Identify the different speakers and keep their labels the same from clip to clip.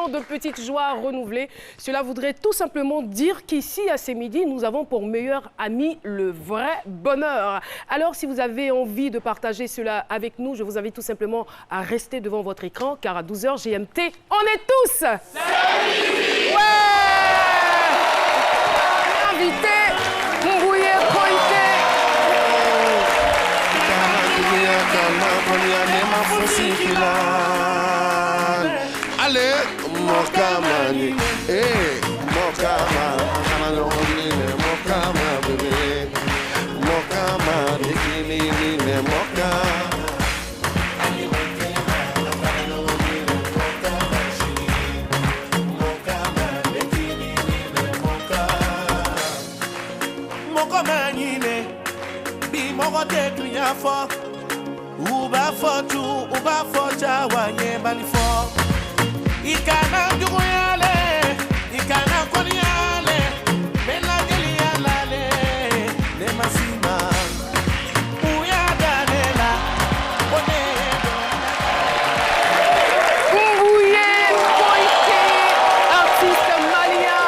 Speaker 1: autant de petites joies renouvelées. Cela voudrait tout simplement dire qu'ici, à ces midis, nous avons pour meilleur ami le vrai bonheur. Alors, si vous avez envie de partager cela avec nous, je vous invite tout simplement à rester devant votre écran, car à 12h GMT, on est tous ouais. Invité Mbouye Koité.
Speaker 2: Allez, Mokamani, Mokama, Mokama, bébé, Mokama, Moka. Uba fotu, uba focha wanye balifo. Ikana dugoyale, ikana koniale, bela geliale, le masima. Uyadanela,
Speaker 1: Mbouye Koité, artiste malien,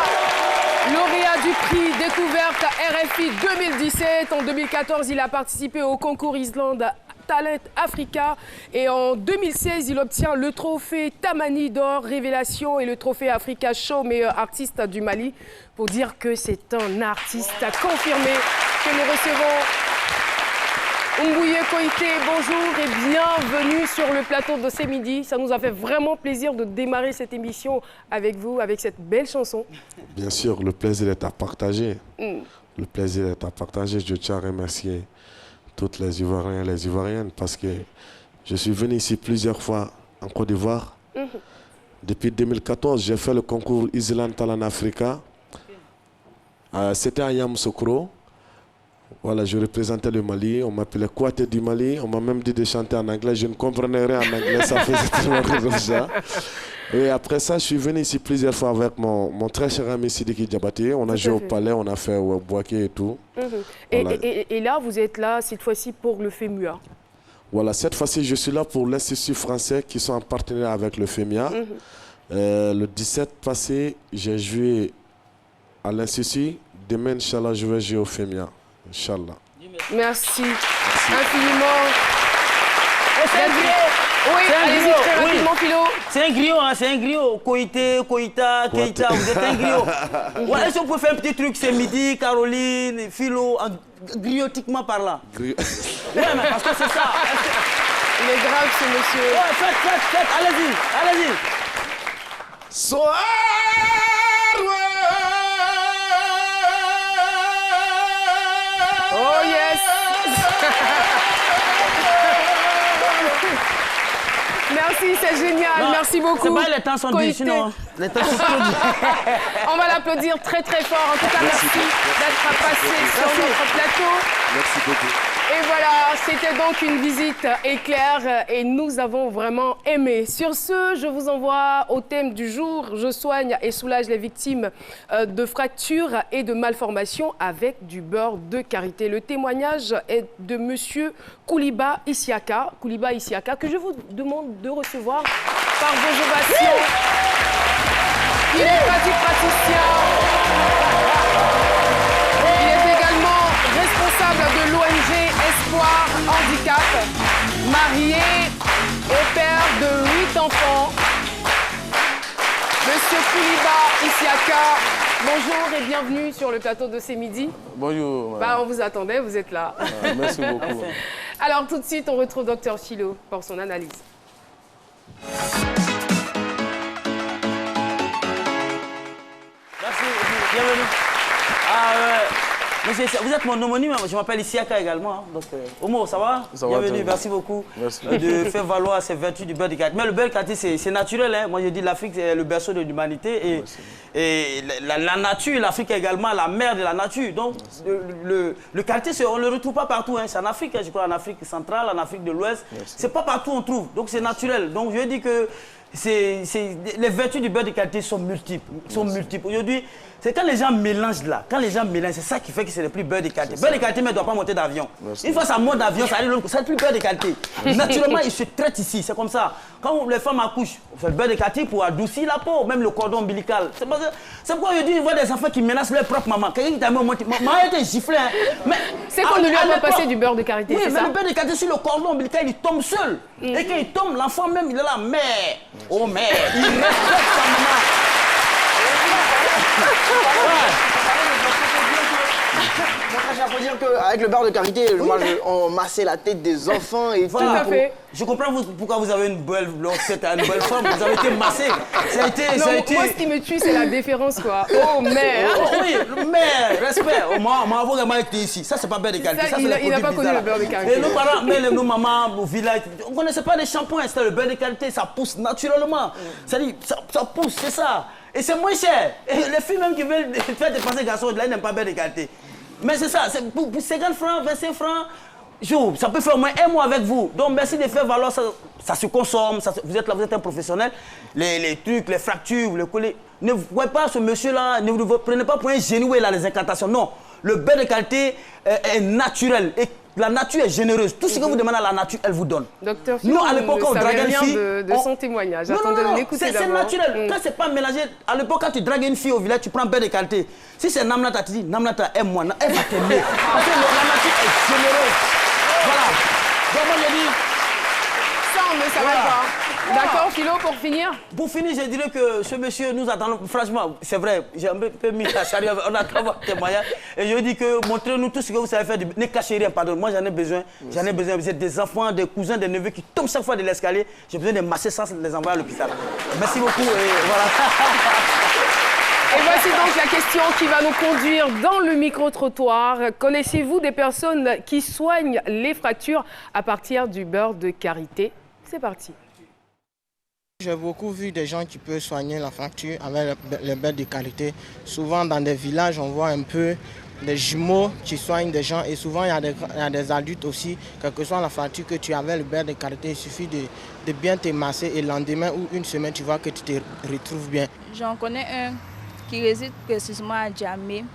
Speaker 1: lauréat du prix Découverte RFI 2017. En 2014, il a participé au concours Islande Talent Africa et en 2016, il obtient le trophée Tamani d'or Révélation et le trophée Africa Show meilleur artiste du Mali pour dire que c'est un artiste confirmé que nous recevons. Mbouye Koité, bonjour et bienvenue sur le plateau de ces midis. Ça nous a fait vraiment plaisir de démarrer cette émission avec vous, avec cette belle chanson.
Speaker 2: Bien sûr, le plaisir est à partager. Le plaisir est à partager. Je tiens à remercier toutes les Ivoiriens et les Ivoiriennes parce que je suis venu ici plusieurs fois en Côte d'Ivoire. Depuis 2014, j'ai fait le concours Island Talent Africa. C'était à Yamoussoukro. Voilà, je représentais le Mali. On m'appelait Kouaté du Mali. On m'a même dit de chanter en anglais. Je ne comprenais rien en anglais. Ça faisait tellement rire déjà. Et après ça, je suis venu ici plusieurs fois avec mon très cher ami Sidiki Diabaté. On a joué au palais, on a fait Boaké et tout.
Speaker 1: Voilà. Et là, vous êtes là cette fois-ci pour le FEMUA.
Speaker 2: Voilà, cette fois-ci, je suis là pour l'Institut français qui sont en partenariat avec le FEMIA. Le 17 passé, j'ai joué à l'Institut. Demain, Inch'Allah, je vais jouer au FEMIA. Inch'Allah.
Speaker 1: Merci infiniment.
Speaker 3: C'est un griot.
Speaker 1: Oui, allez-y très rapidement, Philo.
Speaker 3: C'est un griot, hein, c'est un griot. Koité, Koïta, Keïta, vous êtes un griot. Ouais, est-ce qu'on peut faire un petit truc, c'est midi, Caroline, Philo, griotiquement parlant. Ouais, mais parce que c'est ça.
Speaker 1: Il est grave, ce monsieur.
Speaker 3: Ouais, faites, allez-y, allez-y.
Speaker 2: Soir,
Speaker 1: oh yes. Merci, c'est génial.
Speaker 3: Non,
Speaker 1: merci beaucoup.
Speaker 3: C'est pas les temps sont dits, sinon. Les temps sont dits.
Speaker 1: On va l'applaudir très très fort. En tout cas, merci d'être passé sur notre plateau.
Speaker 2: Merci beaucoup.
Speaker 1: Et voilà, c'était donc une visite éclair et nous avons vraiment aimé. Sur ce, je vous envoie au thème du jour. Je soigne et soulage les victimes de fractures et de malformations avec du beurre de karité. Le témoignage est de monsieur Kouliba Issiaka, que je vous demande de recevoir par vos ovations. Il est praticien. Il est également responsable de l'ONG Espoir Handicap, marié et père de 8 enfants. Monsieur Kouliba Issiaka, bonjour et bienvenue sur le plateau de ces midis.
Speaker 4: Bonjour.
Speaker 1: On vous attendait, vous êtes là.
Speaker 4: Merci beaucoup.
Speaker 1: Alors tout de suite, on retrouve Dr Philo pour son analyse.
Speaker 3: Merci, bienvenue. Monsieur, vous êtes mon homonyme, je m'appelle Issiaka également. Hein, donc, Omo, ça va?
Speaker 4: Ça va.
Speaker 3: Bienvenue, merci beaucoup
Speaker 4: Merci.
Speaker 3: de faire valoir ces vertus du beurre de karité. Mais le beurre de karité, c'est naturel. Hein. Moi, je dis l'Afrique, c'est le berceau de l'humanité. Et la nature, l'Afrique est également la mère de la nature. Donc, le karité, on ne le retrouve pas partout. Hein. C'est en Afrique, hein, je crois, en Afrique centrale, en Afrique de l'Ouest. C'est pas partout on trouve. Donc, c'est naturel. Donc, je dis que les vertus du beurre de karité sont multiples. Aujourd'hui, c'est quand les gens mélangent là, c'est ça qui fait que c'est le plus beurre de karité. Beurre de karité ne doit pas monter d'avion. Une fois ça monte d'avion, ça arrive l'autre, c'est le plus beurre de karité. Naturellement, ils se traitent ici, c'est comme ça. Quand les femmes accouchent, le beurre de karité pour adoucir la peau, même le cordon ombilical. C'est pourquoi je dis, je vois des enfants qui menacent leur propre maman. Quelqu'un qui t'a mis au monté. Maman a été giflée. Hein.
Speaker 1: C'est qu'on ne lui a pas passé du beurre de karité,
Speaker 3: oui,
Speaker 1: c'est ça?
Speaker 3: Oui, mais le beurre de karité sur le cordon ombilical, il tombe seul. Et quand il tombe, l'enfant même, il est là, mère. Oh mère, il respecte sa maman.
Speaker 4: Il faut dire qu'avec le beurre de karité, on massait la tête des enfants et
Speaker 3: voilà.
Speaker 1: Tout à fait.
Speaker 3: Je comprends pourquoi vous avez une belle forme, vous avez été massé.
Speaker 1: Moi, ce qui me tue, c'est la déférence, quoi. Oh, mère.
Speaker 3: Oui, mère, respect. Mon avocat m'a été ici. Ça, c'est pas beurre de karité.
Speaker 1: Il n'a pas connu le beurre de karité.
Speaker 3: Et nos parents, mais nos mamans, au village, on ne connaissait pas les shampoings. C'était le beurre de karité, ça pousse naturellement. C'est-à-dire, ça pousse, c'est ça. Et c'est moins cher. Et les filles même qui veulent faire dépenser garçons, là, ils n'aiment pas beurre de karité. Mais c'est ça, pour 50 francs, 25 francs, ça peut faire au moins un mois avec vous. Donc merci de faire valoir, ça se consomme, vous êtes là, vous êtes un professionnel. Les trucs, les fractures, vous les collez. Ne voyez pas ce monsieur-là, ne vous prenez pas pour un génie là, les incantations. Non, le beurre de qualité est naturel. Et la nature est généreuse. Tout ce que vous demandez à la nature, elle vous donne.
Speaker 1: Docteur
Speaker 3: nous, à l'époque, on draguait une fille.
Speaker 1: de son témoignage.
Speaker 3: Non,
Speaker 1: l'écouter
Speaker 3: c'est naturel. Quand c'est pas mélangé, à l'époque, quand tu dragues une fille au village, tu prends beurre de qualité. Si c'est Namnata, tu dis Namnata, aime-moi, elle va t'aimer. Parce que la nature est généreuse. Voilà. Donc, moi, je dis.
Speaker 1: Ça, on ne savait pas. D'accord, Philo, pour finir?
Speaker 3: Pour finir, je dirais que ce monsieur nous attend. Franchement, c'est vrai, j'ai un peu mis la charrière, on attend votre témoignage. Et je dis que montrez-nous tout ce que vous savez faire. Ne cachez rien, pardon. Moi, j'en ai besoin. J'en ai besoin. Vous êtes des enfants, des cousins, des neveux qui tombent chaque fois de l'escalier. J'ai besoin de masser sans les envoyer à l'hôpital. Merci beaucoup. Et voilà.
Speaker 1: Et voici donc la question qui va nous conduire dans le micro-trottoir. Connaissez-vous des personnes qui soignent les fractures à partir du beurre de karité? C'est parti.
Speaker 5: J'ai beaucoup vu des gens qui peuvent soigner la fracture avec le beurre de karité. Souvent dans des villages, on voit un peu des jumeaux qui soignent des gens et souvent il y a des adultes aussi. Quelle que soit la fracture que tu as avec le beurre de karité, il suffit de bien te masser et le lendemain ou une semaine, tu vois que tu te retrouves bien.
Speaker 6: J'en connais un qui réside précisément à Djamé.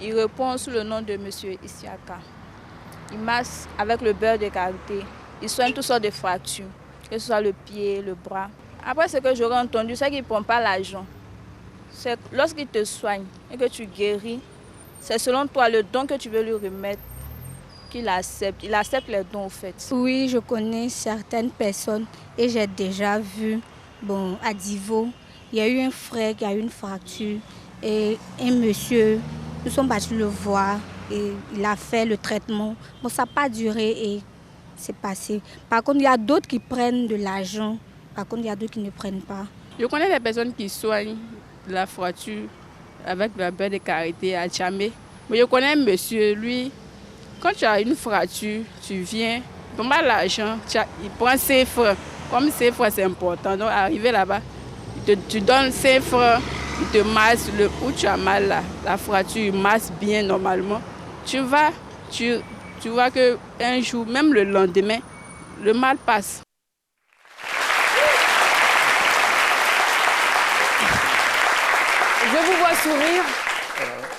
Speaker 6: Il répond sous le nom de M. Isiaka. Il masse avec le beurre de karité. Il soigne toutes sortes de fractures, que ce soit le pied, le bras. Après, ce que j'aurais entendu, c'est qu'il ne prend pas l'argent. Lorsqu'il te soigne et que tu guéris, c'est selon toi le don que tu veux lui remettre qu'il accepte. Il accepte les dons, au fait.
Speaker 7: Oui, je connais certaines personnes et j'ai déjà vu, à Divo, il y a eu un frère qui a eu une fracture et un monsieur, nous sommes partis le voir et il a fait le traitement. Ça n'a pas duré et c'est passé. Par contre, il y a d'autres qui prennent de l'argent. Par contre, il y a d'autres qui ne prennent pas.
Speaker 6: Je connais des personnes qui soignent la fracture avec le beurre de karité à Djamé. Mais je connais un monsieur, lui, quand tu as une fracture, tu viens, il prend pas l'argent, il prend 5 francs. Comme 5 francs, c'est important. Donc, arrivé là-bas, tu donnes 5 francs, il te masse où tu as mal là. La fracture, il masse bien normalement. Tu vas, tu vois qu'un jour, même le lendemain, le mal passe.
Speaker 1: Je vous vois sourire.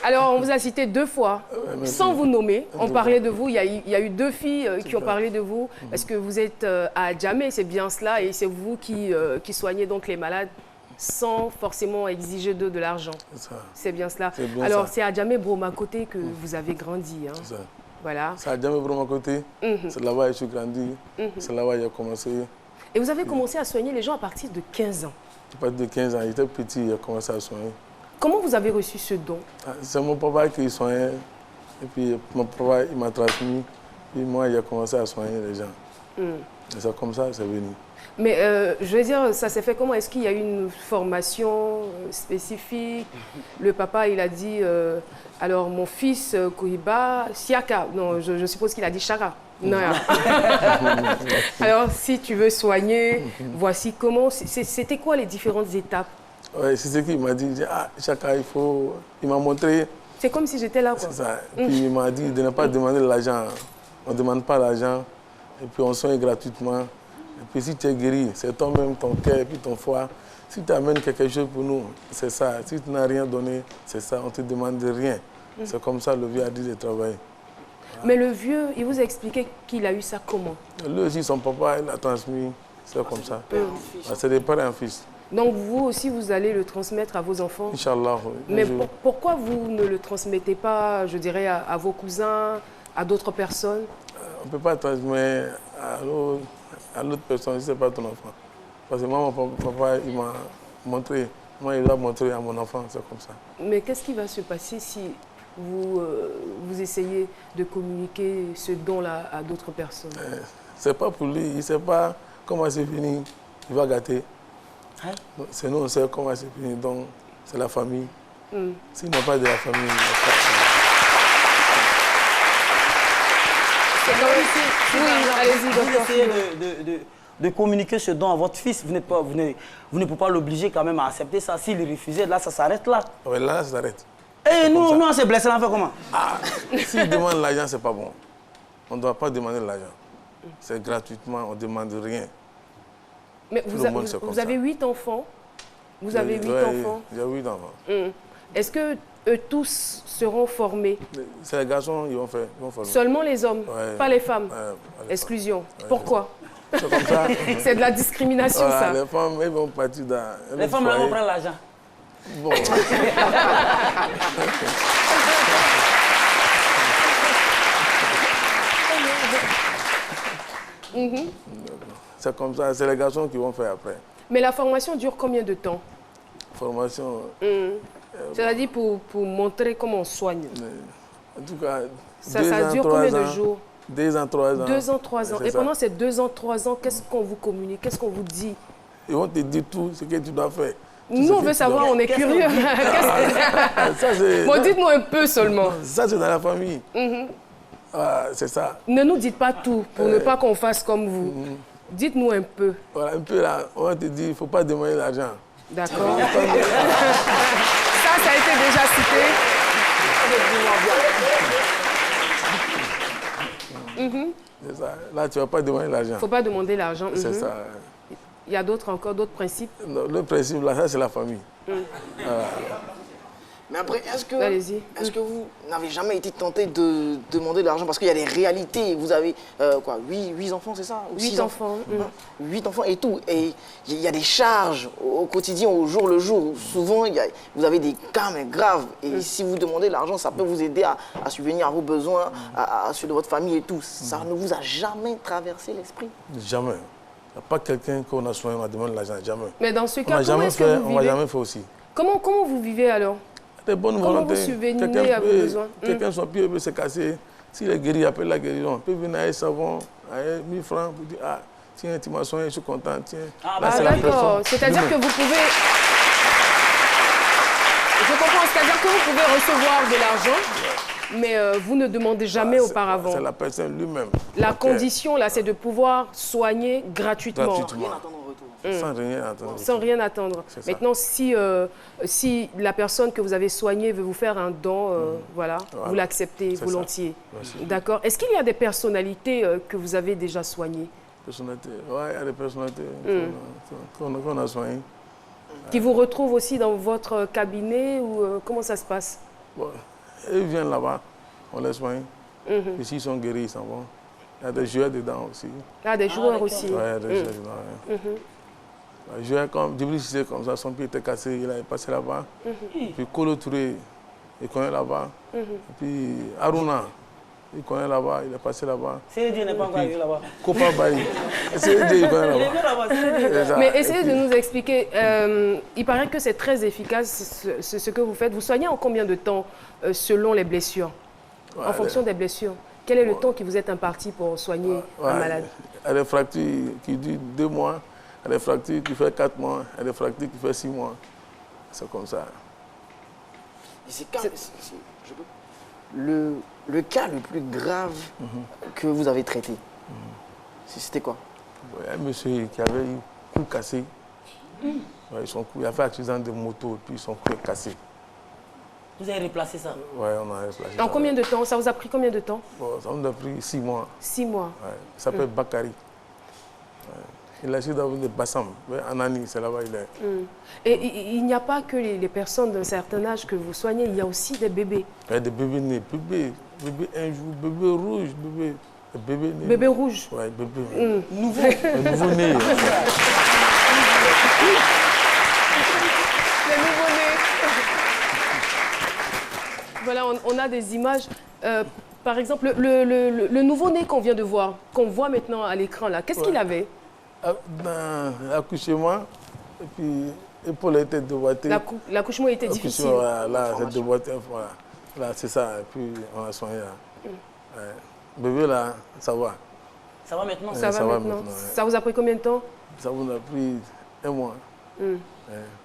Speaker 1: Alors, on vous a cité 2 fois, sans vous nommer. On parlait de vous. Il y a eu 2 filles qui ont parlé de vous. Parce que vous êtes à Djamé, c'est bien cela. Et c'est vous qui soignez donc les malades sans forcément exiger d'eux de l'argent. C'est bien cela. Alors, c'est à Djamé Broma Côté que vous avez grandi. Hein.
Speaker 8: C'est ça.
Speaker 1: Voilà.
Speaker 8: C'est à Djamé Broma Côté. C'est là-bas que je suis grandi. C'est là-bas que j'ai commencé.
Speaker 1: Et vous avez commencé à soigner les gens à partir de 15 ans.
Speaker 8: À partir de 15 ans, j'étais petit, j'ai commencé à soigner.
Speaker 1: Comment vous avez reçu ce don?
Speaker 8: C'est mon papa qui soignait. Et puis mon papa, il m'a transmis. Puis moi, j'ai commencé à soigner les gens. Et c'est comme ça que c'est venu.
Speaker 1: Mais je veux dire, ça s'est fait comment? Est-ce qu'il y a eu une formation spécifique? Le papa, il a dit, alors mon fils Kouiba, Siaka, non, je suppose qu'il a dit Chara. Non. Alors, si tu veux soigner, voici comment. C'était quoi les différentes étapes?
Speaker 8: Oui, c'est ce qu'il m'a dit. Chaka, il m'a montré.
Speaker 1: C'est comme si j'étais là, quoi.
Speaker 8: C'est ça. Puis il m'a dit de ne pas demander de l'argent. On ne demande pas l'argent. Et puis on soigne gratuitement. Et puis si tu es guéri, c'est toi-même, ton cœur et puis ton foie. Si tu amènes quelque chose pour nous, c'est ça. Si tu n'as rien donné, c'est ça. On ne te demande rien. C'est comme ça le vieux a dit de travailler.
Speaker 1: Mais le vieux, il vous a expliqué qu'il a eu ça comment?
Speaker 8: Lui aussi, son papa, il a transmis. C'est comme ça. C'est des pères et un fils.
Speaker 1: Donc vous aussi, vous allez le transmettre à vos enfants?
Speaker 8: Inch'Allah.
Speaker 1: Mais pourquoi vous ne le transmettez pas, je dirais, à vos cousins, à d'autres personnes?
Speaker 8: On ne peut pas transmettre à l'autre personne, si ce n'est pas ton enfant. Parce que moi, mon papa, il m'a montré. Moi, il a montré à mon enfant, c'est comme ça.
Speaker 1: Mais qu'est-ce qui va se passer si vous essayez de communiquer ce don-là à d'autres personnes?
Speaker 8: C'est pas pour lui, il ne sait pas comment c'est fini, il va gâter. Hein? C'est nous, on sait comment c'est fini, donc c'est la famille. S'il n'a pas de la famille, il n'a pas de famille.
Speaker 3: Vous essayez de communiquer ce don à votre fils. Vous ne pouvez pas l'obliger quand même à accepter ça. S'il refusait, là, ça s'arrête là.
Speaker 8: Oui, là, ça s'arrête.
Speaker 3: Et nous, on s'est blessés, on fait comment?
Speaker 8: S'il demande l'argent, c'est pas bon. On ne doit pas demander l'argent. C'est gratuitement, on ne demande rien.
Speaker 1: Mais vous avez 8 enfants. Vous avez 8 enfants.
Speaker 8: J'ai 8 enfants.
Speaker 1: Est-ce que eux tous seront formés?
Speaker 8: C'est les garçons, ils vont faire.
Speaker 1: Seulement les hommes, pas les femmes. Exclusion. Pourquoi?
Speaker 8: C'est comme ça.
Speaker 1: C'est de la discrimination, ça.
Speaker 8: Les femmes, elles vont partir dans...
Speaker 3: Les femmes, elles vont prendre l'argent.
Speaker 8: Bon. C'est comme ça, c'est les garçons qui vont faire après.
Speaker 1: Mais la formation dure combien de temps?
Speaker 8: Formation...
Speaker 1: C'est-à-dire pour montrer comment on soigne.
Speaker 8: En tout cas,
Speaker 1: ça dure combien de jours?
Speaker 8: 2 ans, 3 ans.
Speaker 1: 2 ans, 3 ans. Et pendant ces 2 ans, 3 ans, qu'est-ce qu'on vous communique? Qu'est-ce qu'on vous dit?
Speaker 8: Ils vont te dire tout ce que tu dois faire.
Speaker 1: Nous, on veut savoir, on est curieux. Bon, dites-nous un peu seulement.
Speaker 8: Ça, c'est dans la famille. C'est ça.
Speaker 1: Ne nous dites pas tout pour ne pas qu'on fasse comme vous. Dites-nous un peu.
Speaker 8: Voilà, un peu là, on va te dire, il ne faut pas demander l'argent.
Speaker 1: D'accord. Ça a été déjà cité.
Speaker 8: C'est ça. Là, tu ne vas pas demander l'argent. Il
Speaker 1: ne faut pas demander l'argent.
Speaker 8: C'est ça.
Speaker 1: Il y a encore d'autres principes?
Speaker 8: Non, le principe, là, ça, c'est la famille.
Speaker 4: Mais après, est-ce que vous n'avez jamais été tenté de demander de l'argent? Parce qu'il y a des réalités. Vous avez quoi, 8 enfants, c'est ça?
Speaker 1: 8 enfants.
Speaker 4: 8 enfants et tout. Et il y a des charges au quotidien, au jour le jour. Souvent, vous avez des cas mais graves. Et si vous demandez de l'argent, ça peut vous aider à subvenir à vos besoins, à ceux de votre famille et tout. Ça ne vous a jamais traversé l'esprit?
Speaker 8: Jamais. Il n'y a pas quelqu'un qu'on a soigné, on a demandé de l'argent. Jamais.
Speaker 1: Mais dans ce cas, comment est-ce que vous vivez?
Speaker 8: On ne va jamais faire aussi.
Speaker 1: Comment vous vivez alors?
Speaker 8: Des bonnes
Speaker 1: Comment
Speaker 8: volontés.
Speaker 1: vous subvenez à vos besoins?
Speaker 8: Quelqu'un son pied peut se casser. S'il est guéri, appelle la guérison. Il peut venir avec savon, avec 1000 francs pour dire, ah, tiens, tu m'as soigné, je suis content, tiens.
Speaker 1: D'accord. C'est-à-dire que vous pouvez... Je comprends, c'est-à-dire que vous pouvez recevoir de l'argent, mais vous ne demandez jamais auparavant.
Speaker 8: C'est la personne lui-même.
Speaker 1: La condition, là, c'est de pouvoir soigner gratuitement.
Speaker 4: Rien attendre en retour.
Speaker 8: Sans rien attendre.
Speaker 1: Sans rien attendre. Maintenant, si la personne que vous avez soignée veut vous faire un don, voilà, vous l'acceptez volontiers. D'accord. Est-ce qu'il y a des personnalités que vous avez déjà soignées?
Speaker 8: Personnalités, oui, il y a des personnalités qu'on a soignées.
Speaker 1: Qui vous retrouvent aussi dans votre cabinet ou comment ça se passe?
Speaker 8: Bon, ils viennent là-bas, on les soigne. Et s'ils sont guéris, ils s'en vont. Il y a des joueurs dedans aussi.
Speaker 1: Ah, des joueurs aussi.
Speaker 8: Oui, il y a des joueurs dedans. Un joueur comme Djibril Cissé, comme ça, son pied était cassé, il est passé là-bas. Puis Kolo Touré, il connaît là-bas. Et puis Aruna, il connaît là-bas, il est passé là-bas.
Speaker 3: Dieu n'est pas encore arrivé là-bas.
Speaker 8: Kopa Baye, Dieu, il connaît là-bas.
Speaker 1: Mais essayez de nous expliquer, il paraît que c'est très efficace ce que vous faites. Vous soignez en combien de temps selon les blessures? En fonction des blessures. Quel est le temps qui vous est imparti pour soigner un malade?
Speaker 8: Il y a des fractures qui durent 2 mois. Il y a des fractures qui font 4 mois, il y a des fractures qui font 6 mois. C'est comme ça.
Speaker 4: Le cas le plus grave que vous avez traité, c'était quoi?
Speaker 8: Il y a un monsieur qui avait eu cou cassé. Il a fait accident de moto et puis son cou est cassé.
Speaker 3: Vous avez replacé ça?
Speaker 8: Oui, on a replacé ça.
Speaker 1: En combien de temps? Ça vous a pris combien de temps?
Speaker 8: Ça nous a pris 6 mois.
Speaker 1: 6 mois.
Speaker 8: Ouais. Il s'appelle Bakary. Il a essayé d'avoir des Bassam. En Annie, c'est là-bas il est.
Speaker 1: Et il n'y a pas que les personnes d'un certain âge que vous soignez, il y a aussi des bébés.
Speaker 8: Il y a des bébés nés, bébés un jour, bébé rouge, bébé. Bébé né.
Speaker 1: Bébé rouge.
Speaker 8: Oui, bébé.
Speaker 3: Nouveau.
Speaker 8: Nouveau-né.
Speaker 1: Le nouveau-né. Voilà, on a des images. Par exemple, le nouveau-né qu'on vient de voir, qu'on voit maintenant à l'écran, là, qu'est-ce qu'il avait?
Speaker 8: Dans l'accouchement, et puis l'épaule était déboîtée.
Speaker 1: L'accouchement était difficile.
Speaker 8: Voilà, là, c'est déboîté. Voilà. Là, c'est ça. Et puis, on a soigné. Bébé, là, ça va.
Speaker 3: Ça va maintenant?
Speaker 1: Ça va maintenant. Ça vous a pris combien de temps?
Speaker 8: Ça vous a pris 1 mois.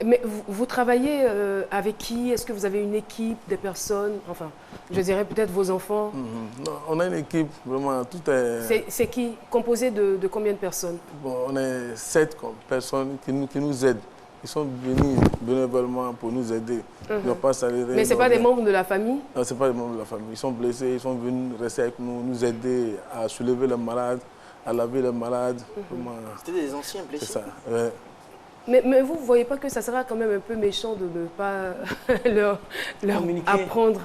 Speaker 1: Mais vous travaillez avec qui? Est-ce que vous avez une équipe, des personnes? Enfin, je dirais peut-être vos enfants.
Speaker 8: Non, on a une équipe, vraiment, tout est...
Speaker 1: C'est qui? Composé de combien de personnes?
Speaker 8: Bon, on est 7 personnes qui nous aident. Ils sont venus bénévolement pour nous aider. Ils n'ont pas salarié.
Speaker 1: Mais ce n'est pas des membres de la famille?
Speaker 8: Non, ce n'est pas des membres de la famille. Ils sont blessés, ils sont venus rester avec nous, nous aider à soulever les malades, à laver les malades.
Speaker 4: C'était des anciens blessés?
Speaker 8: C'est ça, ouais.
Speaker 1: Mais vous ne voyez pas que ça sera quand même un peu méchant de ne pas leur apprendre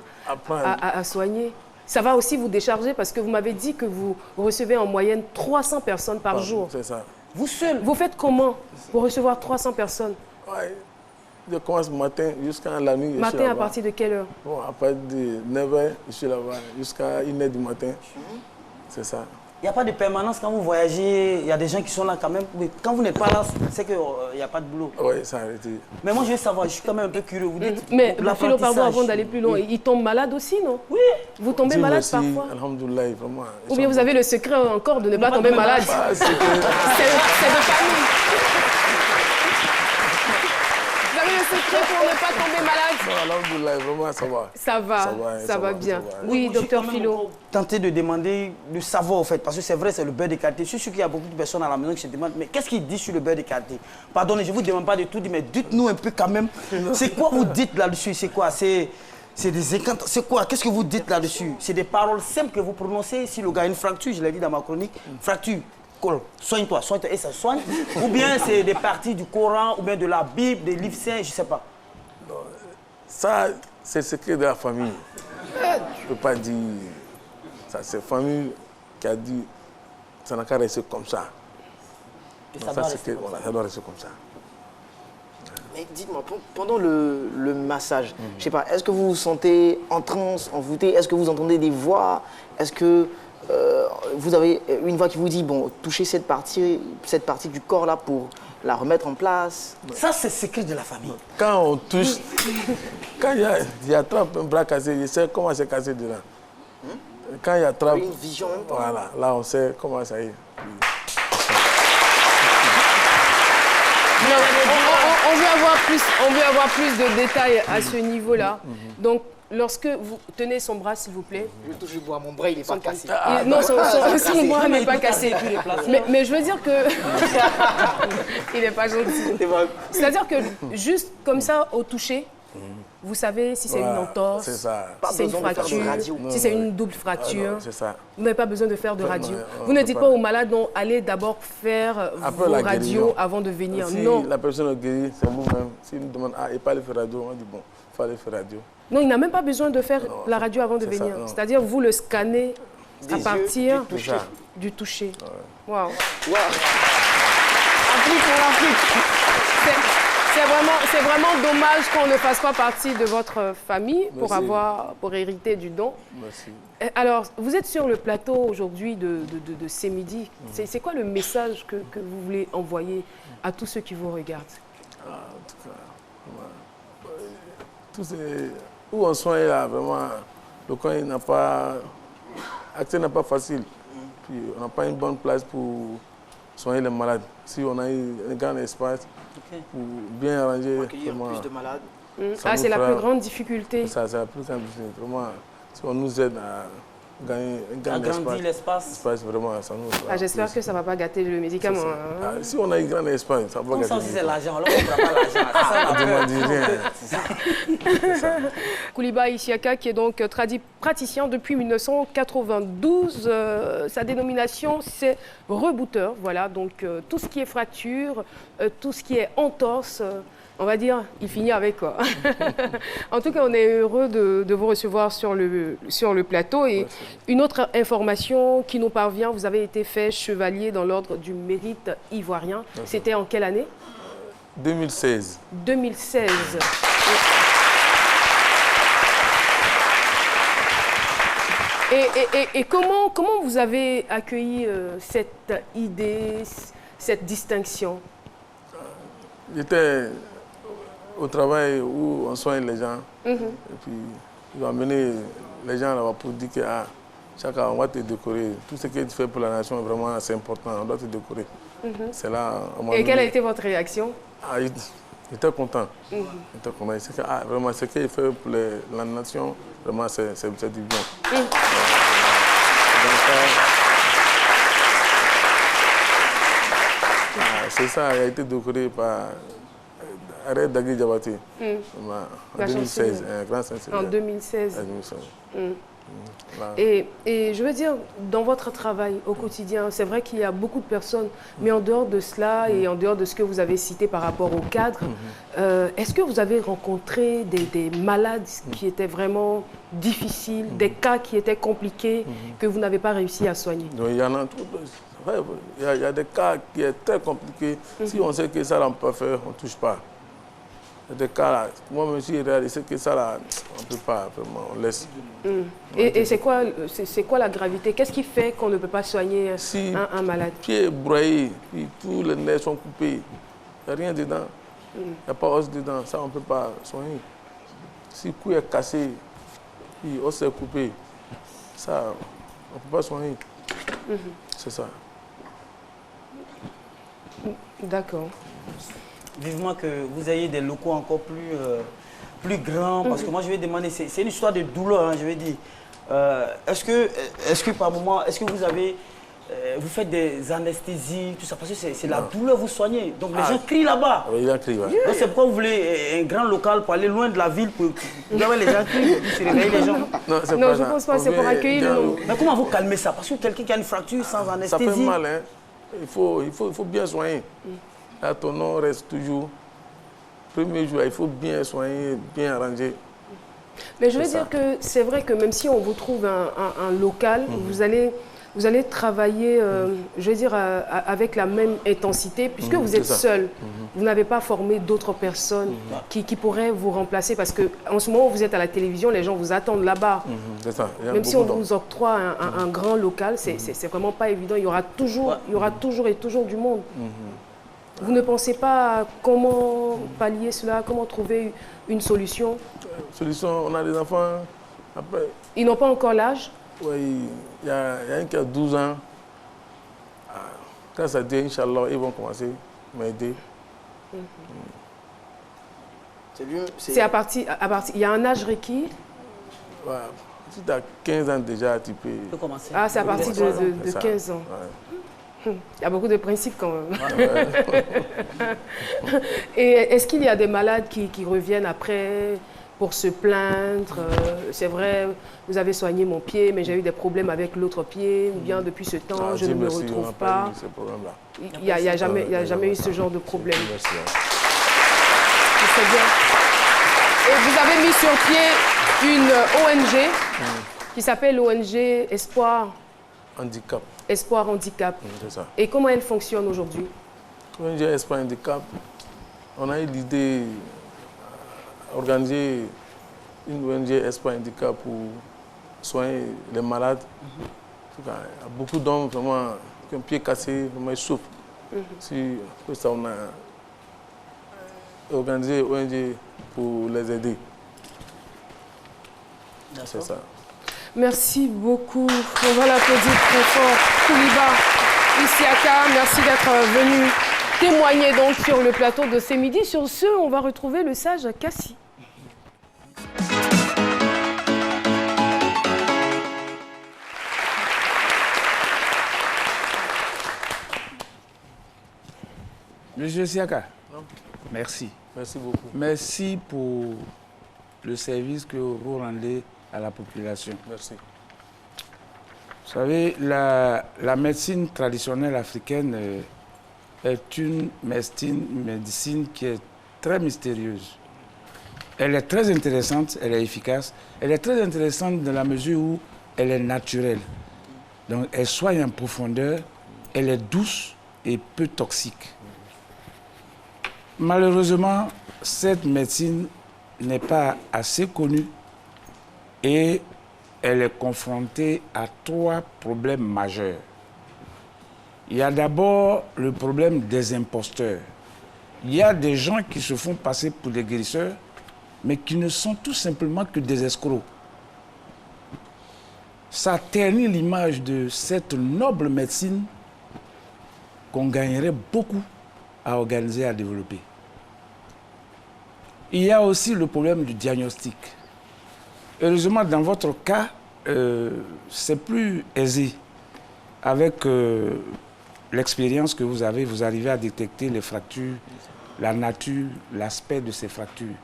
Speaker 1: à soigner? Ça va aussi vous décharger parce que vous m'avez dit que vous recevez en moyenne 300 personnes par jour.
Speaker 8: C'est ça.
Speaker 1: Vous seul, vous faites comment pour recevoir 300 personnes?
Speaker 8: Ouais. Je commence le matin jusqu'à la nuit.
Speaker 1: Matin à partir de quelle heure?
Speaker 8: Bon, à partir de 9h, je suis là-bas jusqu'à 1h du matin. C'est ça.
Speaker 3: Il n'y a pas de permanence quand vous voyagez, il y a des gens qui sont là quand même. Mais quand vous n'êtes pas là, c'est qu'il n'y a pas de boulot.
Speaker 8: Oui, ça a arrêté.
Speaker 3: Mais moi, je veux savoir, je suis quand même un peu curieux. Vous dites,
Speaker 1: mais Philo, pardon, avant d'aller plus loin, ils tombent malades aussi, non? Oui. Vous tombez malade parfois?
Speaker 8: Alhamdoulilah, vraiment.
Speaker 1: Ou bien vous avez le secret encore de ne pas tomber malade? C'est de famille. Vous avez le secret pour ne pas tomber malade?
Speaker 8: Non, alhamdoulilah, vraiment, ça va.
Speaker 1: Ça va bien. Oui, docteur Philo.
Speaker 3: Tenté de demander le savoir, au fait, parce que c'est vrai, c'est le beurre de qualité. Je suis sûr qu'il y a beaucoup de personnes à la maison qui se demandent, mais qu'est-ce qu'il dit sur le beurre de qualité? Pardonnez, je ne vous demande pas de tout dire, mais dites-nous un peu quand même. C'est quoi vous dites là-dessus? C'est quoi? C'est des écantes. C'est quoi? Qu'est-ce que vous dites là-dessus? C'est des paroles simples que vous prononcez. Si le gars a une fracture, je l'ai dit dans ma chronique, fracture. Soigne-toi, et ça soigne. Ou bien c'est des parties du Coran, ou bien de la Bible, des livres saints, je ne sais pas.
Speaker 8: Non, ça, c'est le secret de la famille. Je ne peux pas dire. Ça, c'est la famille qui a dit ça n'a qu'à rester comme ça.
Speaker 3: Ça doit
Speaker 8: rester comme ça.
Speaker 4: Mais dites-moi, pendant le massage, je ne sais pas, est-ce que vous vous sentez en transe, envoûté? Est-ce que vous entendez des voix? Est-ce que vous avez une voix qui vous dit, bon, touchez cette partie du corps là pour la remettre en place?
Speaker 3: Ça, c'est le secret de la famille.
Speaker 8: Quand on touche, quand il y a trop un bras cassé, je sais comment c'est cassé dedans. Quand il y a trop...
Speaker 4: Une vision même pas.
Speaker 8: Voilà, là on sait comment ça y est.
Speaker 1: On veut avoir plus de détails à ce niveau-là. Donc, lorsque vous tenez son bras, s'il vous plaît.
Speaker 4: Je touche du bois, mon bras, il n'est pas cassé.
Speaker 1: Non, son bras n'est pas cassé. Mais je veux dire que... il n'est pas gentil. C'est-à-dire que juste comme ça, au toucher, vous savez si c'est une entorse, si c'est une fracture, si c'est une double fracture. Vous n'avez pas besoin de faire de radio. Vous ne dites pas aux malades, non, allez d'abord faire vos radios avant de venir. Non.
Speaker 8: Si la personne est guérie, c'est vous-même. S'il nous demande, il pas aller faire radio, on dit, bon, il faut aller faire radio.
Speaker 1: Non, il n'a même pas besoin de faire la radio avant de venir. C'est-à-dire, vous le scannez à partir du toucher. Waouh. Afrique pour l'Afrique. C'est vraiment dommage qu'on ne fasse pas partie de votre famille pour hériter du don.
Speaker 8: Merci.
Speaker 1: Alors, vous êtes sur le plateau aujourd'hui de C'est Midi. C'est quoi le message que vous voulez envoyer à tous ceux qui vous regardent?
Speaker 8: En tout cas, où on soigne là, vraiment, le coin n'a pas... L'accès n'est pas facile. Puis on n'a pas une bonne place pour soigner les malades. Si on a un grand espace pour bien arranger...
Speaker 4: Accueillir plus de malades.
Speaker 1: C'est la plus grande difficulté.
Speaker 8: C'est la plus grande difficulté. Vraiment, si on nous aide à gagner un grand
Speaker 3: l'espace.
Speaker 8: Vraiment, ça nous...
Speaker 1: J'espère que ça ne va pas gâter le médicament.
Speaker 8: Si on a un grand espace, ça va pas gâter.
Speaker 3: Comme ça, si c'est l'argent, alors on ne prend pas l'argent. C'est ça la peur.
Speaker 1: Kouliba Isiaka, qui est donc praticien depuis 1992. Sa dénomination, c'est rebooteur. Voilà, donc tout ce qui est fracture, tout ce qui est entorse, on va dire, il finit avec quoi. En tout cas, on est heureux de vous recevoir sur le plateau. Et une autre information qui nous parvient, vous avez été fait chevalier dans l'ordre du mérite ivoirien. C'était en quelle année?
Speaker 8: 2016.
Speaker 1: 2016. Et comment vous avez accueilli cette idée, cette distinction?
Speaker 8: J'étais au travail où on soigne les gens. Et puis, ils ont amené les gens là-bas pour dire que chacun, on va te décorer. Tout ce que tu fais pour la nation, vraiment, c'est important. On doit te décorer. C'est là,
Speaker 1: et quelle a été votre réaction?
Speaker 8: J'étais content. J'étais content. C'est que, vraiment, ce qu'il fait pour la nation, vraiment, c'est du bien. C'est ça, il a été décoré par Arrête Dagui Diabaté en 2016.
Speaker 1: En 2016. Et je veux dire, dans votre travail au quotidien, c'est vrai qu'il y a beaucoup de personnes, mais en dehors de cela et en dehors de ce que vous avez cité par rapport au cadre, est-ce que vous avez rencontré des malades qui étaient vraiment difficiles, des cas qui étaient compliqués, que vous n'avez pas réussi à soigner?
Speaker 8: Il y en a tout. Il y a des cas qui sont très compliqués. Si on sait que ça, on peut faire, on ne touche pas. Il y a des cas là, moi, je me suis réalisé que ça, là, on ne peut pas, vraiment, on laisse.
Speaker 1: Et c'est quoi la gravité? Qu'est-ce qui fait qu'on ne peut pas soigner un malade?
Speaker 8: Si le pied est broyé, puis tous les nerfs sont coupés, il n'y a rien dedans. Il n'y a pas d'os dedans, ça, on ne peut pas soigner. Si le cou est cassé, puis l'os est coupé, ça, on ne peut pas soigner. C'est ça.
Speaker 1: D'accord.
Speaker 3: Vivement que vous ayez des locaux encore plus grands, parce que moi je vais demander, c'est une histoire de douleur, hein, je vais dire. Est-ce que par moment, est-ce que vous avez, vous faites des anesthésies, tout ça, parce que c'est la douleur, vous soignez. Donc les gens crient là-bas.
Speaker 8: Oui, ils crient, ouais.
Speaker 3: Donc c'est pourquoi vous voulez un grand local pour aller loin de la ville, pour les gens crient, pour se réveiller les gens.
Speaker 1: Non, je ne pense pas, c'est pour accueillir le...
Speaker 3: Mais comment vous calmez ça? Parce que quelqu'un qui a une fracture sans anesthésie...
Speaker 8: Ça fait mal, hein. Il faut bien soigner. Là, ton nom reste toujours. Premier jour, il faut bien soigner, bien arranger.
Speaker 1: Mais je veux dire que c'est vrai que même si on vous trouve un local, vous allez travailler, je veux dire, avec la même intensité, puisque vous êtes seul. Vous n'avez pas formé d'autres personnes qui pourraient vous remplacer, parce qu'en ce moment où vous êtes à la télévision, les gens vous attendent là-bas.
Speaker 8: C'est ça.
Speaker 1: Même si on vous octroie un grand local, c'est vraiment pas évident. Il y aura toujours du monde. Vous ne pensez pas à comment pallier cela, comment trouver une solution?
Speaker 8: Solution, on a des enfants. Après,
Speaker 1: ils n'ont pas encore l'âge?
Speaker 8: Oui, il y a un qui a 12 ans. Quand ça dit, Inch'Allah, ils vont commencer à m'aider.
Speaker 1: C'est à partir... Il y a un âge requis?
Speaker 8: Ouais. Si tu as 15 ans déjà, tu peux
Speaker 3: commencer.
Speaker 1: Ah, c'est à partir de 15 ans.
Speaker 8: Ouais.
Speaker 1: Il y a beaucoup de principes quand même. Et est-ce qu'il y a des malades qui reviennent après pour se plaindre? C'est vrai, vous avez soigné mon pied, mais j'ai eu des problèmes avec l'autre pied, ou bien depuis ce temps, je ne me retrouve pas. Il n'y a jamais eu ce genre de problème.
Speaker 8: Merci.
Speaker 1: C'est bien. Et vous avez mis sur pied une ONG qui s'appelle l'ONG Espoir
Speaker 8: Handicap.
Speaker 1: Espoir Handicap.
Speaker 8: C'est ça.
Speaker 1: Et comment elle fonctionne aujourd'hui?
Speaker 8: ONG Espoir Handicap, on a eu l'idée d'organiser une ONG Espoir Handicap pour soigner les malades. Il y a beaucoup d'hommes vraiment qui ont un pied cassé, vraiment ils souffrent. Si ça, on a organisé ONG pour les aider. C'est ça.
Speaker 1: Merci beaucoup. On va l'applaudir très fort. Kouliba Issiaka, merci d'être venu témoigner donc sur le plateau de ce midi. Sur ce, on va retrouver le sage Kassi.
Speaker 9: Monsieur Siaka, merci.
Speaker 8: Merci beaucoup.
Speaker 9: Merci pour le service que vous rendez à la population.
Speaker 8: Merci.
Speaker 9: Vous savez, la médecine traditionnelle africaine est une médecine qui est très mystérieuse. Elle est très intéressante, elle est efficace. Elle est très intéressante dans la mesure où elle est naturelle. Donc elle soigne en profondeur, elle est douce et peu toxique. Malheureusement, cette médecine n'est pas assez connue et elle est confrontée à 3 problèmes majeurs. Il y a d'abord le problème des imposteurs. Il y a des gens qui se font passer pour des guérisseurs, mais qui ne sont tout simplement que des escrocs. Ça ternit l'image de cette noble médecine qu'on gagnerait beaucoup à organiser, à développer. Il y a aussi le problème du diagnostic. Heureusement, dans votre cas, c'est plus aisé. Avec l'expérience que vous avez, vous arrivez à détecter les fractures, la nature, l'aspect de ces fractures.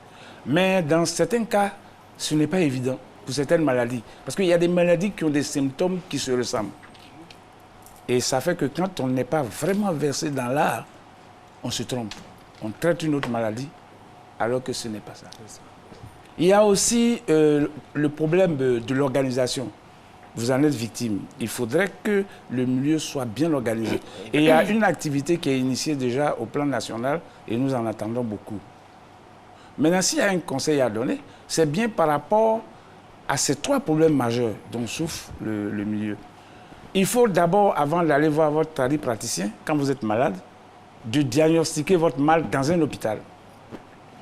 Speaker 9: Mais dans certains cas, ce n'est pas évident pour certaines maladies. Parce qu'il y a des maladies qui ont des symptômes qui se ressemblent. Et ça fait que quand on n'est pas vraiment versé dans l'art, on se trompe. On traite une autre maladie alors que ce n'est pas ça. Il y a aussi le problème de l'organisation. Vous en êtes victime. Il faudrait que le milieu soit bien organisé. Et il y a une activité qui est initiée déjà au plan national et nous en attendons beaucoup. Maintenant, s'il y a un conseil à donner, c'est bien par rapport à ces 3 problèmes majeurs dont souffre le milieu. Il faut d'abord, avant d'aller voir votre praticien, quand vous êtes malade, de diagnostiquer votre mal dans un hôpital.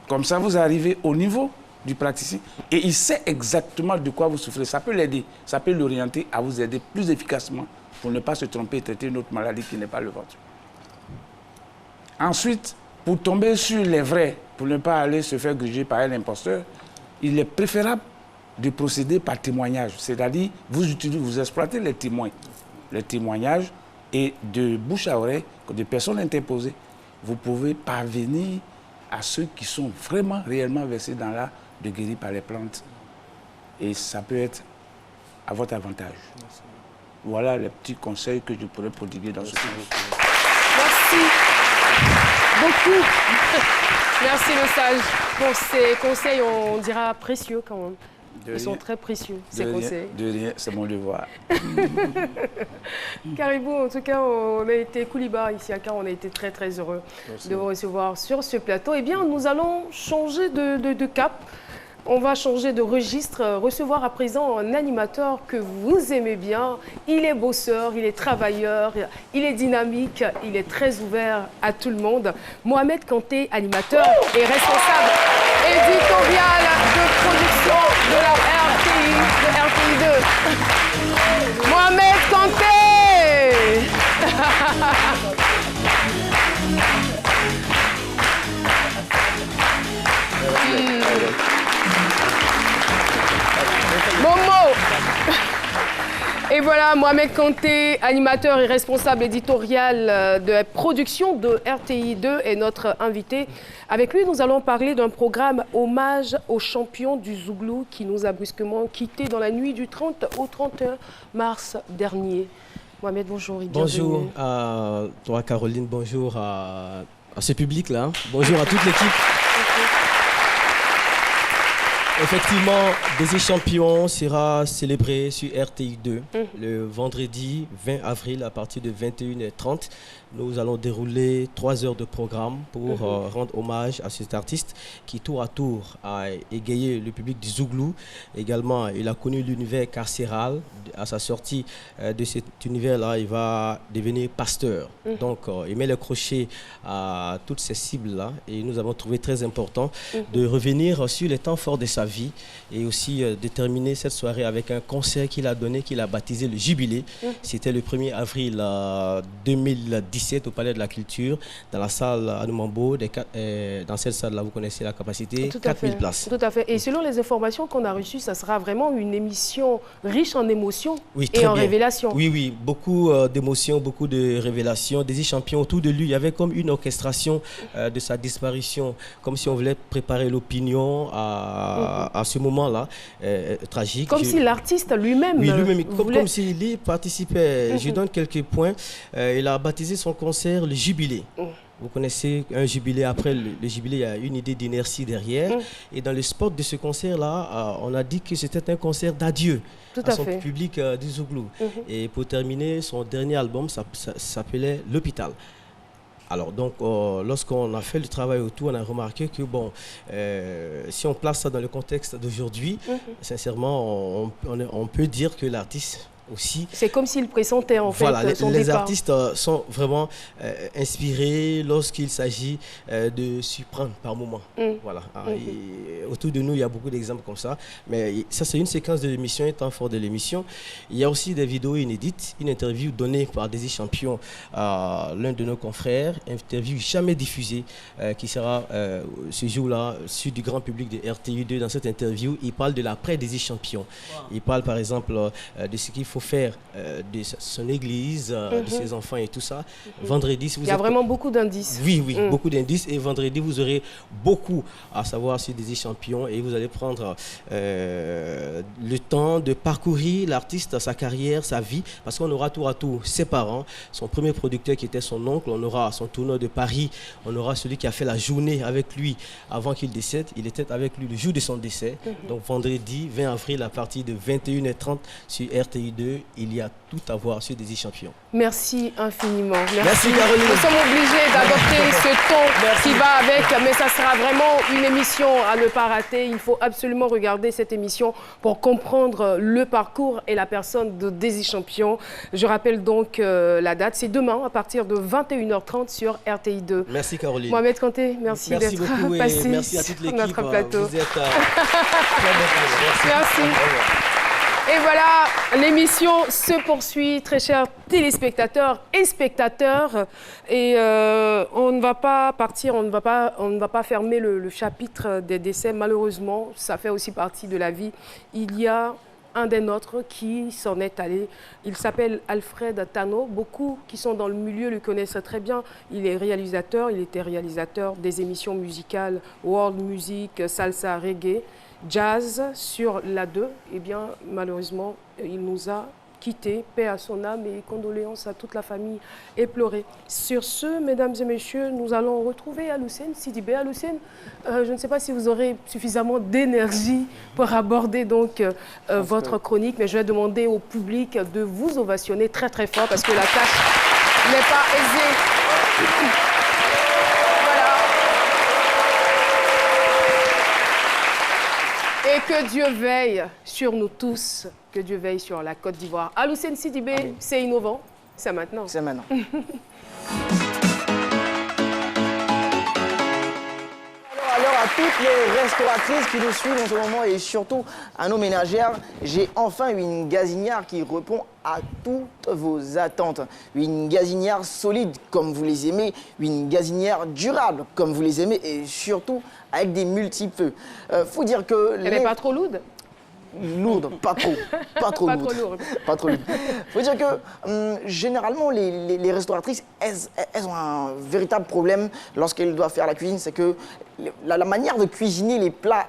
Speaker 9: Comme ça, vous arrivez au niveau du praticien et il sait exactement de quoi vous souffrez. Ça peut l'aider, ça peut l'orienter à vous aider plus efficacement pour ne pas se tromper et traiter une autre maladie qui n'est pas le vôtre. Ensuite, pour tomber sur les vrais, pour ne pas aller se faire gruger par un imposteur, il est préférable de procéder par témoignage. C'est-à-dire, vous exploitez les témoins, les témoignages et de bouche à oreille, de personnes interposées, vous pouvez parvenir à ceux qui sont vraiment, réellement versés dans l'art de guérir par les plantes. Et ça peut être à votre avantage. Voilà les petits conseils que je pourrais prodiguer dans ce sens.
Speaker 1: Merci beaucoup. Merci le sage pour ces conseils, on dira précieux quand même. Ils sont très précieux, ces conseils.
Speaker 9: De rien, c'est mon devoir.
Speaker 1: Caribou, en tout cas, on a été Kouliba ici à Car, on a été très très heureux de vous recevoir sur ce plateau. Eh bien, nous allons changer de cap. On va changer de registre, recevoir à présent un animateur que vous aimez bien. Il est bosseur, il est travailleur, il est dynamique, il est très ouvert à tout le monde. Mohamed Kanté, animateur et responsable éditorial de production de la RTI, de RTI 2. Mohamed Kanté. Momo. Et voilà, Mohamed Kanté, animateur et responsable éditorial de la production de RTI 2 est notre invité. Avec lui, nous allons parler d'un programme hommage aux champions du Zouglou qui nous a brusquement quittés dans la nuit du 30 au 31 mars dernier. Mohamed, bonjour et bienvenue.
Speaker 10: Bonjour à toi Caroline, bonjour à ce public-là, bonjour à toute l'équipe. Effectivement, Désir Champion sera célébré sur RTI 2 le vendredi 20 avril à partir de 21h30. Nous allons dérouler 3 heures de programme pour rendre hommage à cet artiste qui, tour à tour, a égayé le public du Zouglou. Également, il a connu l'univers carcéral. À sa sortie de cet univers-là, il va devenir pasteur. Donc, il met le crochet à toutes ces cibles-là. Et nous avons trouvé très important de revenir sur les temps forts de sa vie et aussi de terminer cette soirée avec un concert qu'il a donné, qu'il a baptisé le Jubilé. C'était le 1er avril 2017 au Palais de la Culture, dans la salle Anoumambo. Dans cette salle-là, vous connaissez la capacité, 4000 places.
Speaker 1: Tout à fait. Et selon les informations qu'on a reçues, ça sera vraiment une émission riche en émotions
Speaker 10: et
Speaker 1: en révélations.
Speaker 10: Oui, oui, beaucoup d'émotions, beaucoup de révélations. Désir Champion, autour de lui, il y avait comme une orchestration de sa disparition, comme si on voulait préparer l'opinion à ce moment-là tragique.
Speaker 1: Comme si l'artiste lui-même
Speaker 10: comme s'il y participait. Je donne quelques points. Il a baptisé son concert le Jubilé. Vous connaissez un jubilé, après le jubilé, il y a une idée d'inertie derrière. Et dans le spot de ce concert-là, on a dit que c'était un concert d'adieu à son public du Zouglou. Et pour terminer, son dernier album s'appelait L'Hôpital. Alors donc, lorsqu'on a fait le travail autour, on a remarqué que bon, si on place ça dans le contexte d'aujourd'hui, sincèrement, on peut dire que l'artiste aussi...
Speaker 1: C'est comme s'il pressentait en fait son
Speaker 10: les
Speaker 1: départ.
Speaker 10: artistes sont vraiment inspirés lorsqu'il s'agit de s'y prendre par moment. Voilà. Et autour de nous, il y a beaucoup d'exemples comme ça. Mais ça, c'est une séquence de l'émission, un temps fort de l'émission. Il y a aussi des vidéos inédites, une interview donnée par Désir Champion à l'un de nos confrères, interview jamais diffusée, qui sera ce jour-là sur du grand public de RTI2. Dans cette interview, il parle de l'après-Désir Champion. Il parle par exemple de ce qu'il faut faire de son église, de ses enfants et tout ça. Vendredi,
Speaker 1: il y a vraiment beaucoup d'indices.
Speaker 10: Oui, beaucoup d'indices. Et vendredi, vous aurez beaucoup à savoir sur Désir Champion et vous allez prendre le temps de parcourir l'artiste, sa carrière, sa vie, parce qu'on aura tour à tour ses parents, son premier producteur qui était son oncle, on aura son tourneur de Paris, on aura celui qui a fait la journée avec lui avant qu'il décède. Il était avec lui le jour de son décès. Donc vendredi 20 avril à partir de 21h30 sur RTI2. Il y a tout à voir sur Désir Champion.
Speaker 1: Merci infiniment.
Speaker 10: Merci Caroline.
Speaker 1: Nous sommes obligés d'adopter ce ton qui va avec, mais ça sera vraiment une émission à ne pas rater. Il faut absolument regarder cette émission pour comprendre le parcours et la personne de Désir Champion. Je rappelle donc la date, c'est demain à partir de 21h30 sur RTI2.
Speaker 10: Merci Caroline.
Speaker 1: Mohamed Kanté, merci d'être passé
Speaker 10: merci à toute l'équipe.
Speaker 1: notre plateau.
Speaker 10: Vous êtes très bon.
Speaker 1: Merci. Et voilà, l'émission se poursuit, très chers téléspectateurs et spectateurs. Et on ne va pas partir, on ne va pas fermer le chapitre des décès. Malheureusement, ça fait aussi partie de la vie. Il y a un des nôtres qui s'en est allé. Il s'appelle Alfred Tano. Beaucoup qui sont dans le milieu le connaissent très bien. Il est réalisateur, il était réalisateur des émissions musicales World Music, Salsa, Reggae, Jazz sur la 2. Eh bien, malheureusement, il nous a quittés. Paix à son âme et condoléances à toute la famille éplorée. Sur ce, mesdames et messieurs, nous allons retrouver Aloussène Sidibé. Aloussène, je ne sais pas si vous aurez suffisamment d'énergie pour aborder donc votre chronique, mais je vais demander au public de vous ovationner très très fort parce que la tâche n'est pas aisée. Et que Dieu veille sur nous tous, que Dieu veille sur la Côte d'Ivoire. Aloussène Sidibé, c'est innovant, c'est maintenant.
Speaker 4: C'est maintenant. Alors à toutes les restauratrices qui nous suivent en ce moment et surtout à nos ménagères, j'ai enfin une gazinière qui répond à toutes vos attentes. Une gazinière solide comme vous les aimez, une gazinière durable comme vous les aimez et surtout avec des multi-feux. Faut dire que...
Speaker 1: Elle n'est pas trop lourde?
Speaker 4: Lourde, pas trop. Pas trop lourde. Pas trop lourde. Faut dire que généralement, les restauratrices, elles ont un véritable problème lorsqu'elles doivent faire la cuisine. C'est que la manière de cuisiner les plats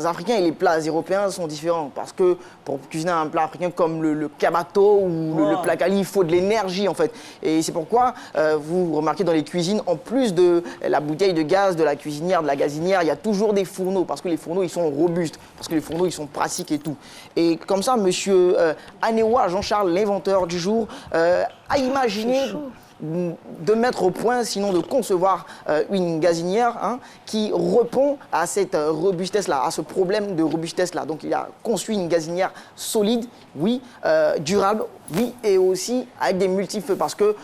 Speaker 4: africains et les plats européens sont différents. Parce que pour cuisiner un plat africain comme le kabato ou le plat kali, il faut de l'énergie en fait. Et c'est pourquoi vous remarquez dans les cuisines, en plus de la bouteille de gaz, de la cuisinière, de la gazinière, il y a toujours des fourneaux. Parce que les fourneaux, ils sont robustes. Parce que les fourneaux, ils sont pratiques et tout. Et comme ça, monsieur Anewa Jean-Charles, l'inventeur du jour, a imaginé de mettre au point, sinon de concevoir une gazinière qui répond à cette robustesse-là, à ce problème de robustesse-là. Donc il a conçu une gazinière solide, oui, durable, oui, et aussi avec des multifeux. Parce que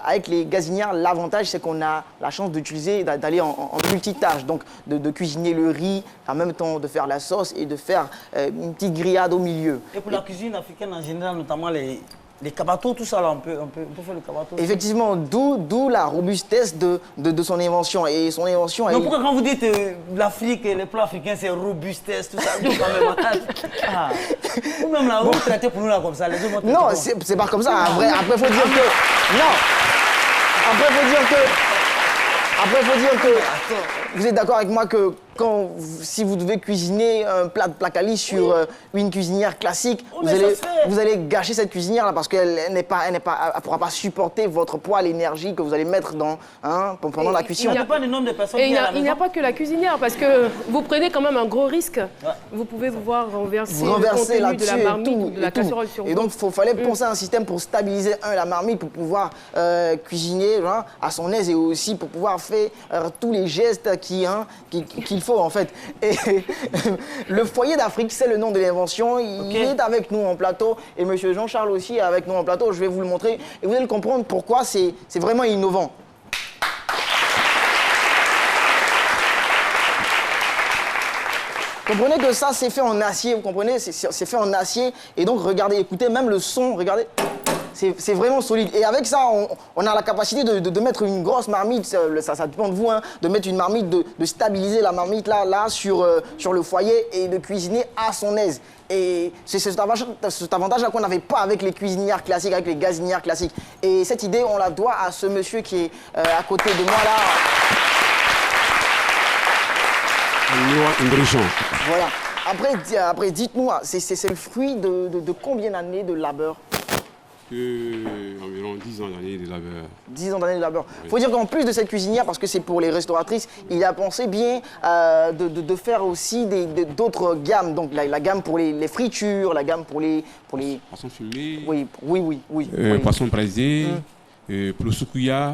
Speaker 4: avec les gazinières, l'avantage c'est qu'on a la chance d'utiliser, d'aller en multitâche, donc de cuisiner le riz, en même temps de faire la sauce et de faire une petite grillade au milieu.
Speaker 3: Et pour la cuisine africaine en général, notamment les kabatos, tout ça, là, on peut faire le kabato.
Speaker 4: Effectivement, d'où la robustesse de son invention. Et son invention...
Speaker 3: Mais pourquoi quand vous dites l'Afrique et les plats africains, c'est robustesse, tout ça, quand même... Ou même là, vous traitez pour nous là comme ça, les deux mots...
Speaker 4: Non, c'est pas comme ça. Après, faut dire que... Non. Après, faut dire que... Vous êtes d'accord avec moi que si vous devez cuisiner un plat de placali sur une cuisinière classique, vous allez gâcher cette cuisinière-là parce qu'elle ne pourra pas supporter votre poids, l'énergie que vous allez mettre pendant la cuisson.
Speaker 3: Il n'y a pas de nombre de personnes.
Speaker 1: Et il n'y a pas que la cuisinière parce que vous prenez quand même un gros risque. Ouais. Vous pouvez vous voir renverser le contenu de la marmite ou de la casserole sur vous.
Speaker 4: Et donc, il fallait penser à un système pour stabiliser la marmite, pour pouvoir cuisiner à son aise et aussi pour pouvoir faire tous les gestes qu'il faut en fait. Et le foyer d'Afrique, c'est le nom de l'invention. Il est avec nous en plateau et M. Jean-Charles aussi est avec nous en plateau. Je vais vous le montrer et vous allez comprendre pourquoi c'est vraiment innovant. Comprenez que ça, c'est fait en acier, vous comprenez? C'est fait en acier. Et donc, regardez, écoutez, même le son, regardez, c'est vraiment solide. Et avec ça, on a la capacité de mettre une grosse marmite, ça dépend de vous, de mettre une marmite, de stabiliser la marmite là sur le foyer et de cuisiner à son aise. Et c'est cet avantage-là qu'on n'avait pas avec les cuisinières classiques, avec les gazinières classiques. Et cette idée, on la doit à ce monsieur qui est à côté de moi là. Voilà. Après dites-nous, c'est le fruit de combien d'années de labeur?
Speaker 11: Environ 10 ans d'années de labeur.
Speaker 4: 10 ans d'années de labeur. Il faut dire qu'en plus de cette cuisinière, parce que c'est pour les restauratrices, il a pensé bien de faire aussi d'autres gammes. Donc la gamme pour les fritures, la gamme pour les...
Speaker 11: Poissons fumés.
Speaker 4: Oui.
Speaker 11: Poissons braisés, pour le soukouya.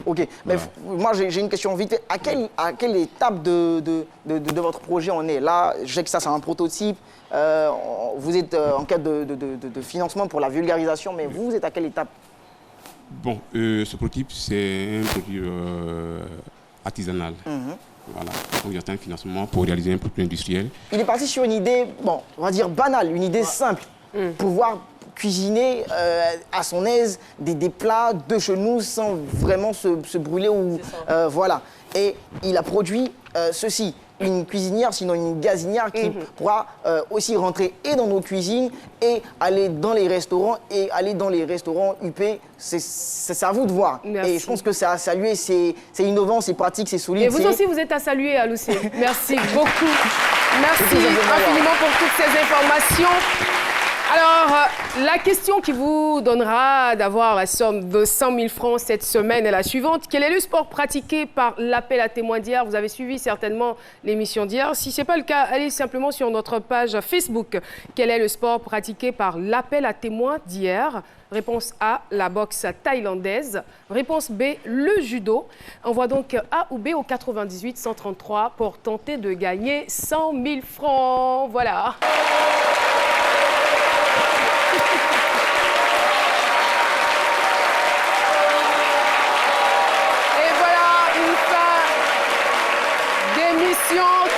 Speaker 4: Ok, mais moi j'ai une question vite. À quelle étape de votre projet on est? Là, je sais que ça c'est un prototype. Vous êtes en quête de financement pour la vulgarisation, mais vous êtes à quelle étape?
Speaker 11: Bon, ce prototype c'est un produit artisanal. Voilà, donc il y a un financement pour réaliser un produit industriel. Il est parti sur une idée, bon, on va dire banale, une idée simple. Pouvoir cuisiner à son aise des plats de chez nous sans vraiment se brûler ou voilà. Et il a produit ceci, une cuisinière, sinon une gazinière qui pourra aussi rentrer et dans nos cuisines et aller dans les restaurants UP. C'est à vous de voir. Merci. Et je pense que c'est à saluer, c'est innovant, c'est pratique, c'est solide.
Speaker 1: Et vous aussi, vous êtes à saluer, Aloussé. Merci beaucoup. Merci infiniment pour toutes ces informations. Alors, la question qui vous donnera d'avoir la somme de 100 000 francs cette semaine est la suivante. Quel est le sport pratiqué par l'appel à témoins d'hier? Vous avez suivi certainement l'émission d'hier. Si ce n'est pas le cas, allez simplement sur notre page Facebook. Quel est le sport pratiqué par l'appel à témoins d'hier? Réponse A, la boxe thaïlandaise. Réponse B, le judo. Envoie donc A ou B au 98 133 pour tenter de gagner 100 000 francs. Voilà.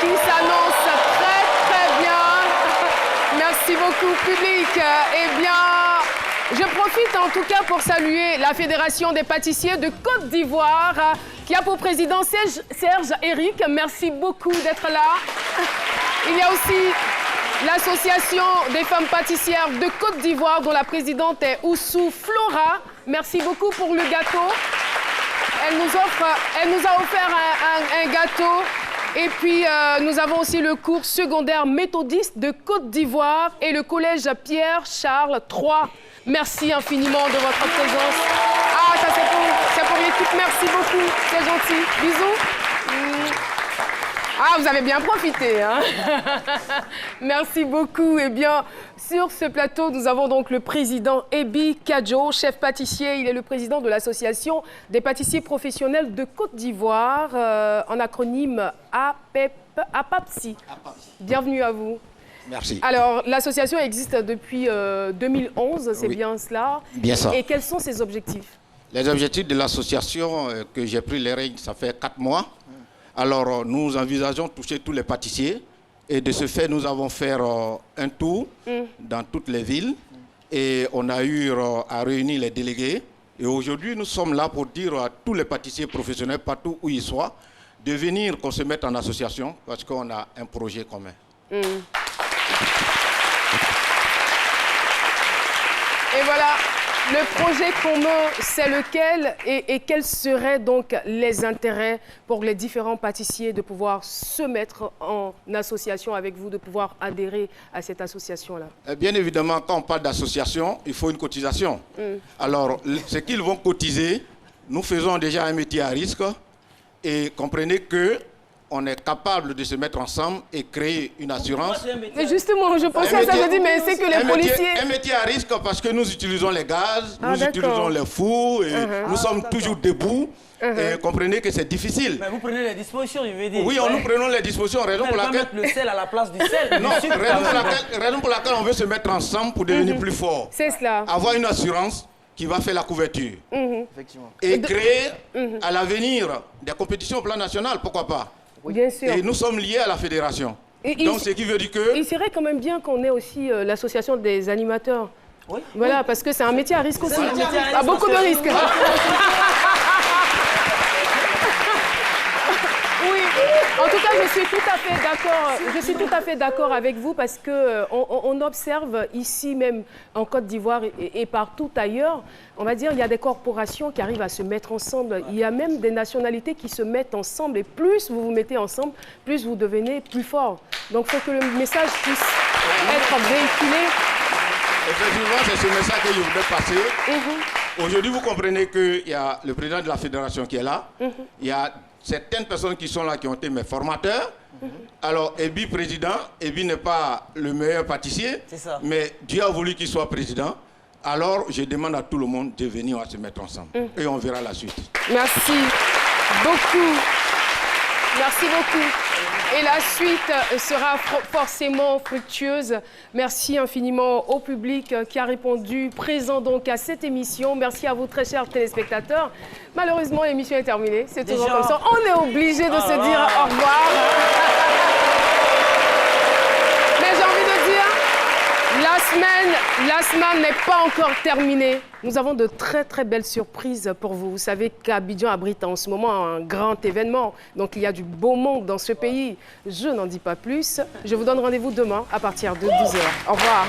Speaker 1: Qui s'annonce très bien. Merci beaucoup, public. Eh bien, je profite en tout cas pour saluer la Fédération des pâtissiers de Côte d'Ivoire qui a pour président Serge Eric. Merci beaucoup d'être là. Il y a aussi l'Association des femmes pâtissières de Côte d'Ivoire dont la présidente est Oussou Flora. Merci beaucoup pour le gâteau. Elle nous a offert un gâteau. Et puis, nous avons aussi le cours secondaire méthodiste de Côte d'Ivoire et le collège Pierre-Charles III. Merci infiniment de votre présence. Ah, ça c'est pour l'équipe. Merci beaucoup. C'est gentil. Bisous. Ah, vous avez bien profité, hein. Merci beaucoup. Eh bien, sur ce plateau, nous avons donc le président Ebi Kadjo, chef pâtissier. Il est le président de l'association des pâtissiers professionnels de Côte d'Ivoire, en acronyme APAPSI. Bienvenue à vous.
Speaker 12: Merci.
Speaker 1: Alors, l'association existe depuis 2011, c'est bien cela?
Speaker 12: Bien ça.
Speaker 1: Et quels sont ses objectifs?
Speaker 12: Les objectifs de l'association que j'ai pris les règles, ça fait 4 mois. Alors, nous envisageons toucher tous les pâtissiers. Et de ce fait, nous avons fait un tour dans toutes les villes. Et on a eu à réunir les délégués. Et aujourd'hui, nous sommes là pour dire à tous les pâtissiers professionnels, partout où ils soient, de venir qu'on se mette en association parce qu'on a un projet commun.
Speaker 1: Et voilà. Le projet commun, c'est lequel et quels seraient donc les intérêts pour les différents pâtissiers de pouvoir se mettre en association avec vous, de pouvoir adhérer à cette association-là?
Speaker 12: Bien évidemment, quand on parle d'association, il faut une cotisation. Alors, ce qu'ils vont cotiser, nous faisons déjà un métier à risque et comprenez que on est capable de se mettre ensemble et créer une assurance.
Speaker 1: Mais justement, je pensais à ça, je dis, mais c'est que les policiers...
Speaker 12: Un métier à risque parce que nous utilisons les gaz, nous utilisons les fours, et nous sommes toujours debout. Et comprenez que c'est difficile.
Speaker 3: Mais vous prenez les dispositions, je veux dire.
Speaker 12: Oui, nous prenons les dispositions, raison pour laquelle...
Speaker 3: mettre le sel à la place du sel.
Speaker 12: Non, raison pour laquelle on veut se mettre ensemble pour devenir plus fort.
Speaker 1: C'est cela.
Speaker 12: Avoir une assurance qui va faire la couverture.
Speaker 4: Effectivement.
Speaker 12: Et créer à l'avenir des compétitions au plan national, pourquoi pas?
Speaker 1: Bien sûr.
Speaker 12: Et nous sommes liés à la fédération. Donc, ce qui veut dire que...
Speaker 1: Il serait quand même bien qu'on ait aussi l'association des animateurs.
Speaker 3: Oui.
Speaker 1: Voilà, parce que c'est un métier à risque aussi.
Speaker 3: À
Speaker 1: beaucoup de risques. Oui, en tout cas, je suis tout à fait d'accord. Je suis tout à fait d'accord avec vous parce que on observe ici même en Côte d'Ivoire et partout ailleurs, on va dire, il y a des corporations qui arrivent à se mettre ensemble. Il y a même des nationalités qui se mettent ensemble et plus vous vous mettez ensemble, plus vous devenez plus fort. Donc, il faut que le message puisse être véhiculé.
Speaker 12: Effectivement, c'est ce message que je voudrais passer. Aujourd'hui, vous comprenez qu'il y a le président de la fédération qui est là. Il y a certaines personnes qui sont là, qui ont été mes formateurs. Alors, Ebi président, Ebi n'est pas le meilleur pâtissier, mais Dieu a voulu qu'il soit président. Alors, je demande à tout le monde de venir, on va se mettre ensemble. Et on verra la suite.
Speaker 1: Merci beaucoup. Merci beaucoup. Et la suite sera forcément fructueuse. Merci infiniment au public qui a répondu présent donc à cette émission. Merci à vous très chers téléspectateurs. Malheureusement, l'émission est terminée. C'est toujours comme ça. On est obligé de se dire au revoir. Mais j'ai envie de dire, la semaine n'est pas encore terminée. Nous avons de très très belles surprises pour vous. Vous savez qu'Abidjan abrite en ce moment un grand événement. Donc il y a du beau monde dans ce pays. Je n'en dis pas plus. Je vous donne rendez-vous demain à partir de 12h. Au revoir.